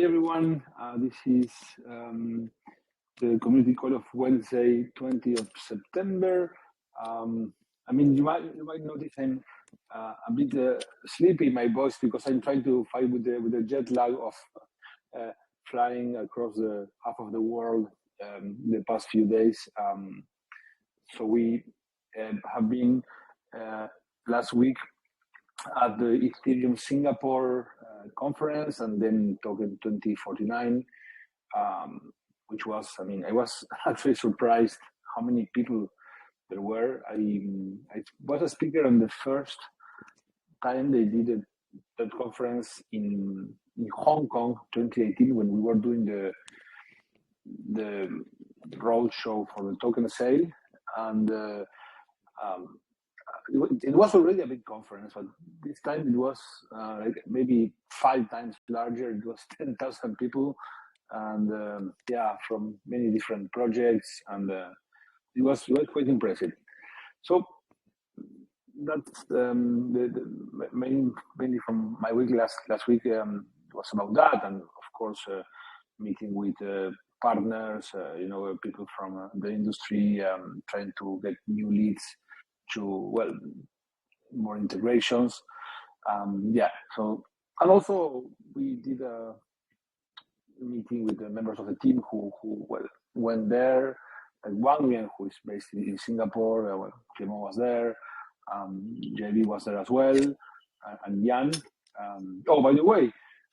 everyone. This is the community call of Wednesday, 20th of September. I mean, you might notice I'm a bit sleepy in my voice because I'm trying to fight with the jet lag of flying across the half of the world the past few days. So we have been last week at the Ethereum Singapore conference, and then Token 2049, which was, I mean, I was actually surprised how many people there were. I was a speaker on the first time they did that conference in Hong Kong, 2018, when we were doing the road show for the token sale, and it was already a big conference, but this time it was like maybe 5 times larger. It was 10,000 people, and from many different projects, and it was quite impressive. So that's the mainly from my week last week was about that, and of course meeting with partners, people from the industry, trying to get new leads to more integrations. So, and also we did a meeting with the members of the team who went there. And Wang Lian, who is based in Singapore, Clement was there, JB was there as well, and Jan. By the way,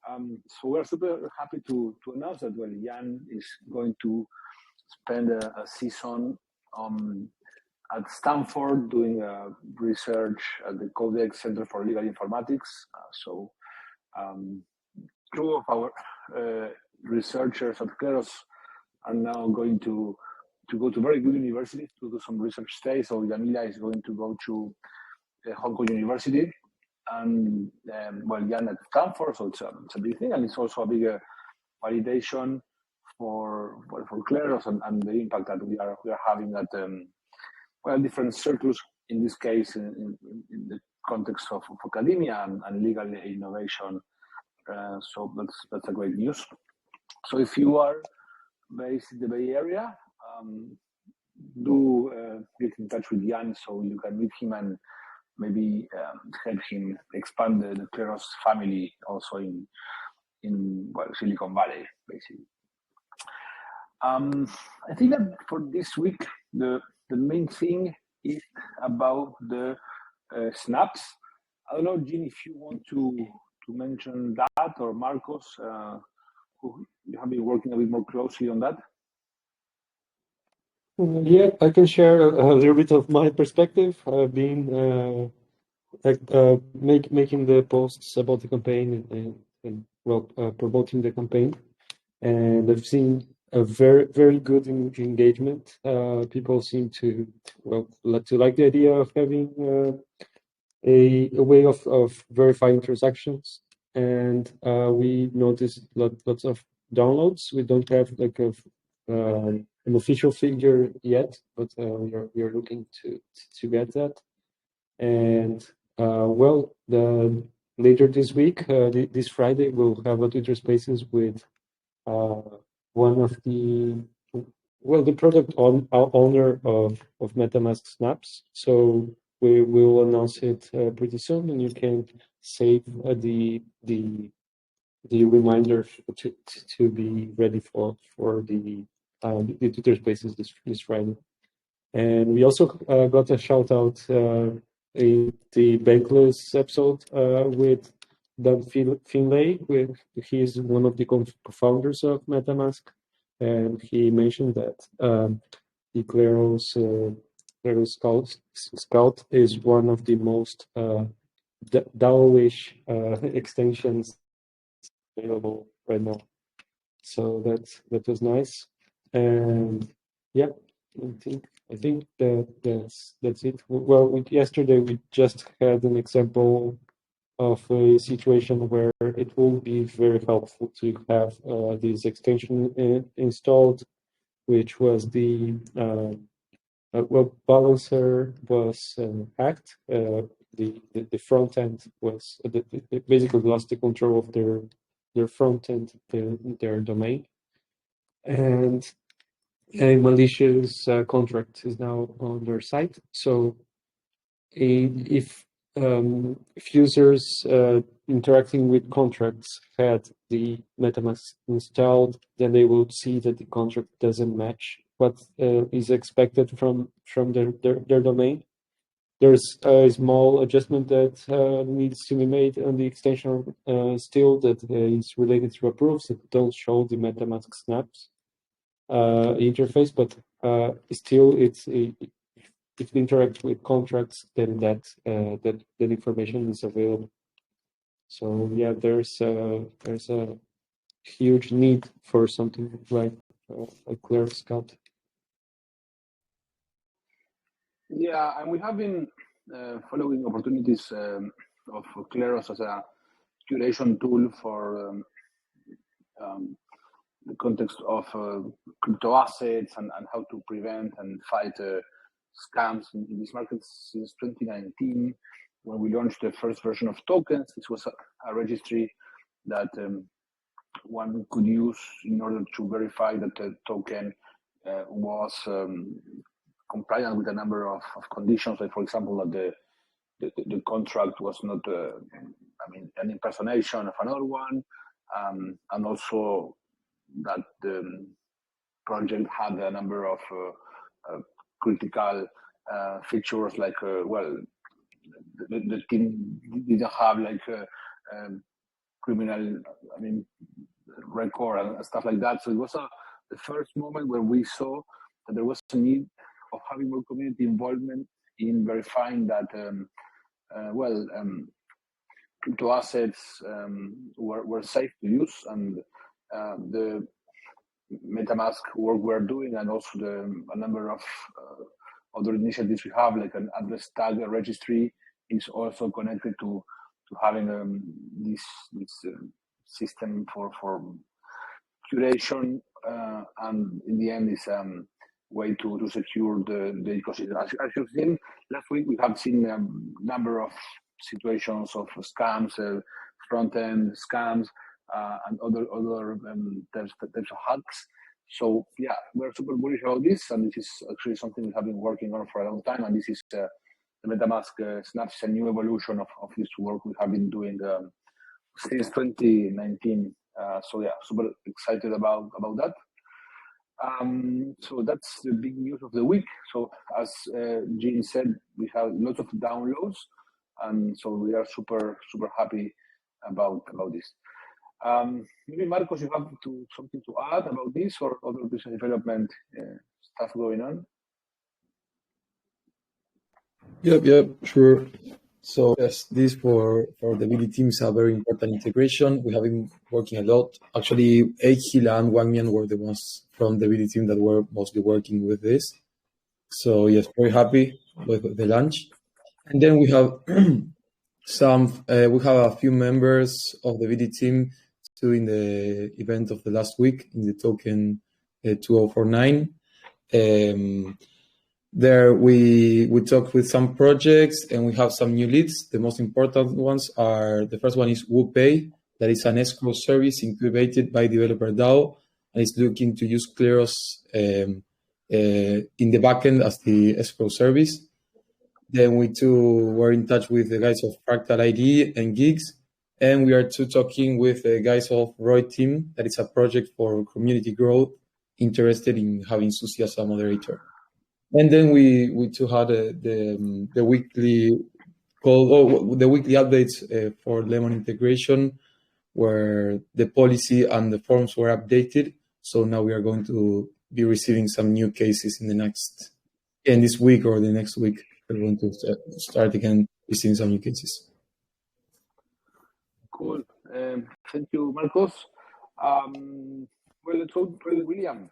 so we're super happy to announce that Jan is going to spend a season at Stanford doing research at the Codex Center for Legal Informatics. So 2 of our researchers at Kleros are now going to go to very good universities to do some research stays. So Yamila is going to go to Hong Kong University, and Jan at Stanford. So it's a big thing, and it's also a big validation for Kleros and the impact that we are having at different circles, in this case in the context of academia and legal innovation. So that's a great news. So if you are based in the Bay Area, do get in touch with Jan so you can meet him and maybe help him expand the Kleros family also in Silicon Valley, basically. I think that for this week, the main thing is about the snaps. I don't know, Jean, if you want to mention that, or Marcos, who you have been working a bit more closely on that. Yeah, I can share a little bit of my perspective. I've been making the posts about the campaign and promoting the campaign, and I've seen a very, very good engagement. People seem to like the idea of having a way of verifying transactions, and we noticed lots of downloads. We don't have like an official figure yet, but we are looking to get that. And later this week, this Friday, we'll have a Twitter Spaces with one of the product owner of MetaMask Snaps. So we will announce it pretty soon, and you can save the reminder to be ready for the Twitter Spaces this Friday. And we also got a shout out in the Bankless episode with Dan Finlay. He is one of the co-founders of MetaMask, and he mentioned that the Kleros Scout is one of the most DAO-ish extensions available right now. So that was nice, and yeah, I think that's it. Well, yesterday we just had an example of a situation where it will be very helpful to have this extension installed, which was the balancer was hacked. The front end was basically lost the control of their front end, their domain, and a malicious contract is now on their site. So if users interacting with contracts had the MetaMask installed, then they will see that the contract doesn't match what is expected from their domain. There's a small adjustment that needs to be made on the extension still that is related to approves that don't show the MetaMask snaps interface, but still if we interact with contracts, then that information is available. So yeah, there's a huge need for something like Kleros Scout. Yeah, and we have been following opportunities of Kleros as a curation tool for the context of crypto assets and how to prevent and fight scams in these markets since 2019, when we launched the first version of tokens. This was a registry that one could use in order to verify that the token was compliant with a number of conditions, like, for example, that the contract was not, an impersonation of another one, and also that the project had a number of critical features, like, the team didn't have like criminal, record and stuff like that. So it was the first moment where we saw that there was a need of having more community involvement in verifying that, crypto assets were safe to use, and the MetaMask work we're doing, and also a number of other initiatives we have, like an address tag registry, is also connected to having this system for curation, and in the end is way to secure the ecosystem. As you've seen last week, we have seen a number of situations of scams, front end scams, and other types of hacks. So yeah, we're super bullish about this, and this is actually something we have been working on for a long time. And this is the MetaMask Snaps, a new evolution of this work we have been doing since 2019. So yeah, super excited about that. So that's the big news of the week. So as Jean said, we have lots of downloads, and so we are super happy about this. Maybe Marcos, you have something to add about this, or other business development stuff going on? Yep, sure. So yes, this for the BD team is a very important integration. We have been working a lot. Actually, Eichila and Wang Mian were the ones from the BD team that were mostly working with this. So yes, very happy with the launch. And then we have we have a few members of the BD team doing the event of the last week in the token 2049. There we talked with some projects, and we have some new leads. The most important ones are, the first one is WooPay, that is an escrow service incubated by developer DAO, and is looking to use Kleros in the backend as the escrow service. Then we too were in touch with the guys of Fractal ID and Gigs, and we are too talking with the guys of Roy Team, that is a project for community growth, interested in having Susie as a moderator. And then we too had the weekly call, the weekly updates for Lemon integration, where the policy and the forms were updated. So now we are going to be receiving some new cases in this week or the next week. We're going to start again receiving some new cases. Cool. Thank you, Marcos. Let's go to William.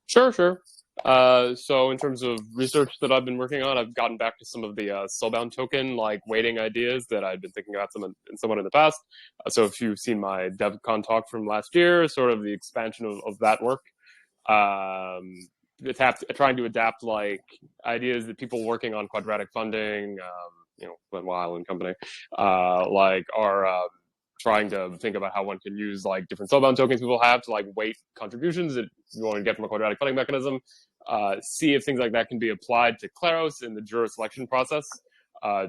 Sure. So in terms of research that I've been working on, I've gotten back to some of the soulbound token weighting ideas that I've been thinking about somewhat in the past. So if you've seen my DevCon talk from last year, sort of the expansion of that work, trying to adapt ideas that people working on quadratic funding, Glenn Weil and company, are trying to think about how one can use like different soulbound tokens people have to like weight contributions that you want to get from a quadratic funding mechanism. See if things like that can be applied to Kleros in the juror selection process,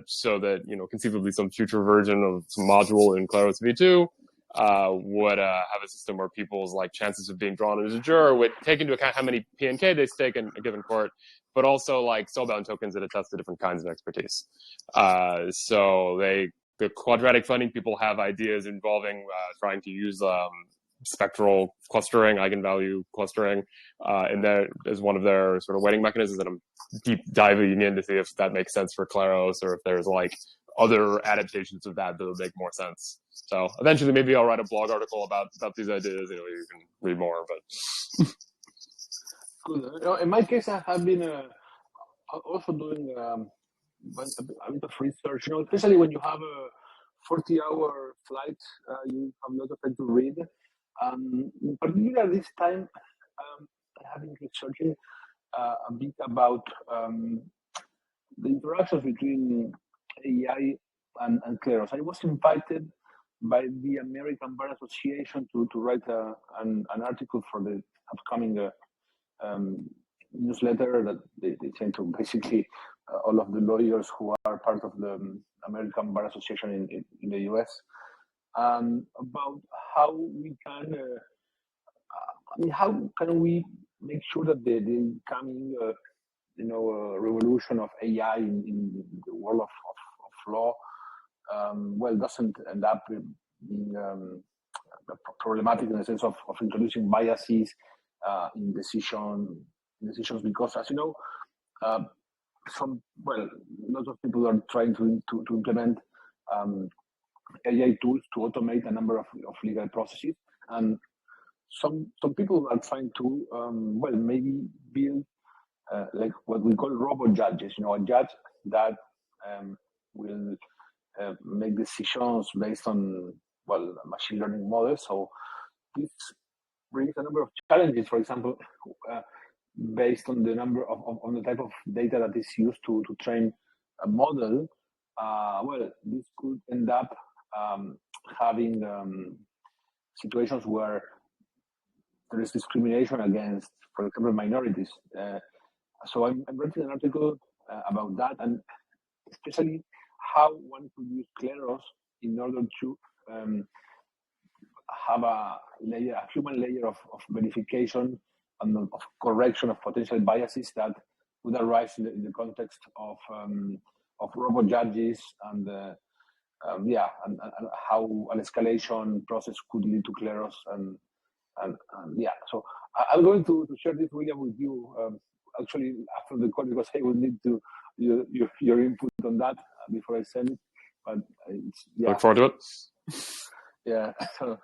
so that conceivably some future version of some module in Kleros V2 would have a system where people's like chances of being drawn as a juror would take into account how many PNK they stake in a given court, but also like soulbound tokens that attest to different kinds of expertise. So the quadratic funding people have ideas involving trying to use spectral clustering, eigenvalue clustering, and that is one of their sort of weighting mechanisms that I'm deep diving in to see if that makes sense for Kleros or if there's like other adaptations of that will make more sense. So eventually maybe I'll write a blog article about these ideas. You can read more, but good. In my case, I have been also doing a bit of research, especially when you have a 40-hour flight, you have a lot of time to read. In particular, this time, I have been researching a bit about the interactions between AI and Kleros. I was invited by the American Bar Association to write an article for the upcoming newsletter that they send to basically all of the lawyers who are part of the American Bar Association in the US, about how we can, how can we make sure that the coming, revolution of AI in the world of law, doesn't end up being problematic in the sense of introducing biases in decisions, because as you know, lots of people are trying to implement AI tools to automate a number of legal processes, and some people are trying to maybe build like what we call robot judges. A judge that will make decisions based on machine learning models. So this brings a number of challenges. For example, based on the number on the type of data that is used to train a model, this could end up having situations where there is discrimination against, for example, minorities. So I'm writing an article about that, and especially how one could use Kleros in order to have a human layer of verification and of correction of potential biases that would arise in the context of robot judges and how an escalation process could lead to Kleros and So I'm going to share this, William, with you actually after the call, because I will need to your input on that before I send it. But look forward to it. Yeah. So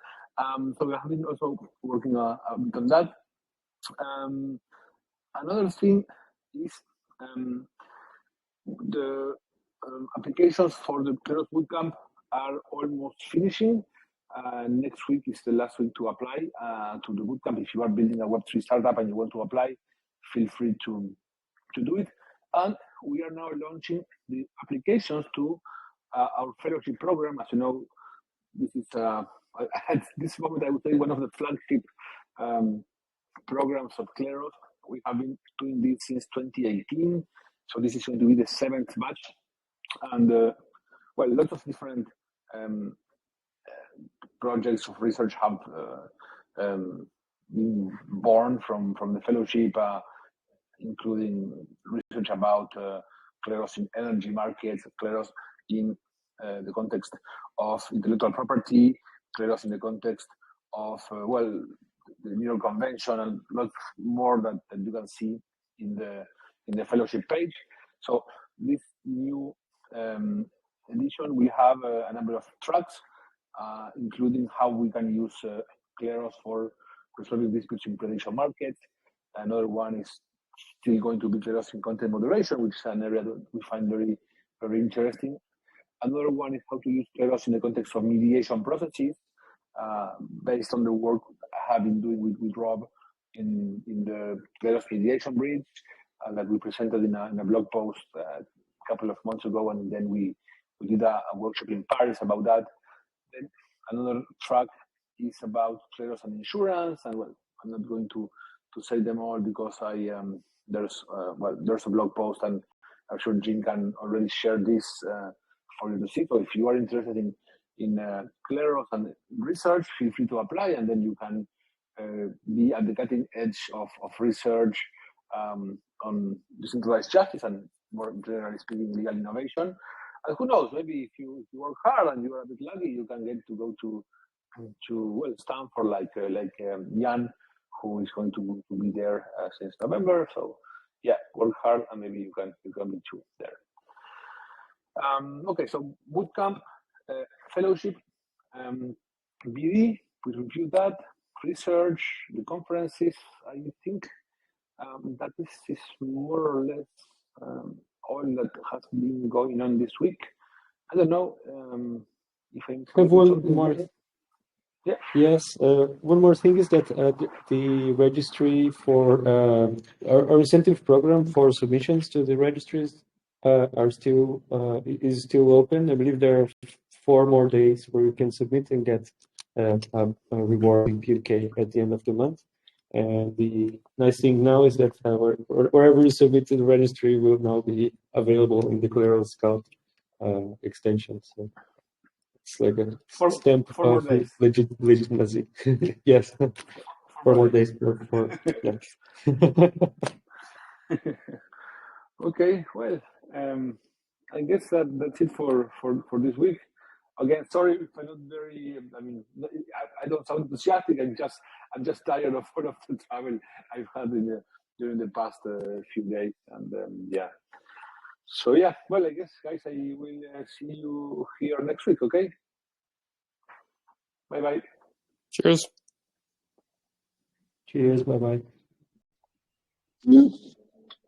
we have been also working a bit on that. Another thing is the applications for the Kleros Bootcamp are almost finishing. Next week is the last week to apply to the bootcamp. If you are building a Web3 startup and you want to apply, feel free to do it. And we are now launching the applications to our fellowship program. As you know, this is at this moment I would say one of the flagship programs of Kleros. We have been doing this since 2018, so this is going to be the 7th batch, and lots of different projects of research have been born from the fellowship, including research about Kleros in energy markets, Kleros in the context of intellectual property, Kleros in the context of the New York Convention, and lots more that you can see in the fellowship page. So this new edition, we have a number of tracks, including how we can use Kleros for resolving disputes in prudential markets. Another one is still going to be Kleros in content moderation, which is an area that we find very, very interesting. Another one is how to use Kleros in the context of mediation processes, based on the work I have been doing with Rob in the Kleros mediation bridge that we presented in a blog post a couple of months ago, and then we did a workshop in Paris about that. Then Another track is about Kleros and insurance, and well, I'm not going to say them all because there's a blog post, and I'm sure Jim can already share this for you to see. So if you are interested in Kleros and research, feel free to apply, and then you can be at the cutting edge of research on decentralized justice and, more generally speaking, legal innovation. And who knows, maybe if you work hard and you are a bit lucky, you can get to go to Stanford like Jan, who is going to be there since November. So yeah, work hard and maybe you can be too there. Okay, so bootcamp, fellowship, BD, we reviewed that, research, the conferences. I think that is more or less all that has been going on this week. I don't know if I'm. I have one more. Yeah. Yes. One more thing is that the registry for our incentive program for submissions to the registries is still open. I believe there are 4 more days where you can submit and get a reward in PK at the end of the month. And the nice thing now is that wherever you submit to the registry will now be available in the Kleros Scout extension. So it's like a stamp of legitimacy. Yes. 4 more days for yes. Okay, well, I guess that's it for this week. Again, sorry if I'm not very. I mean, I don't sound enthusiastic. I'm just tired of all of the travel I've had during the past few days, and yeah. So yeah, well, I guess, guys, I will see you here next week. Okay. Bye bye. Cheers. Cheers. Bye bye.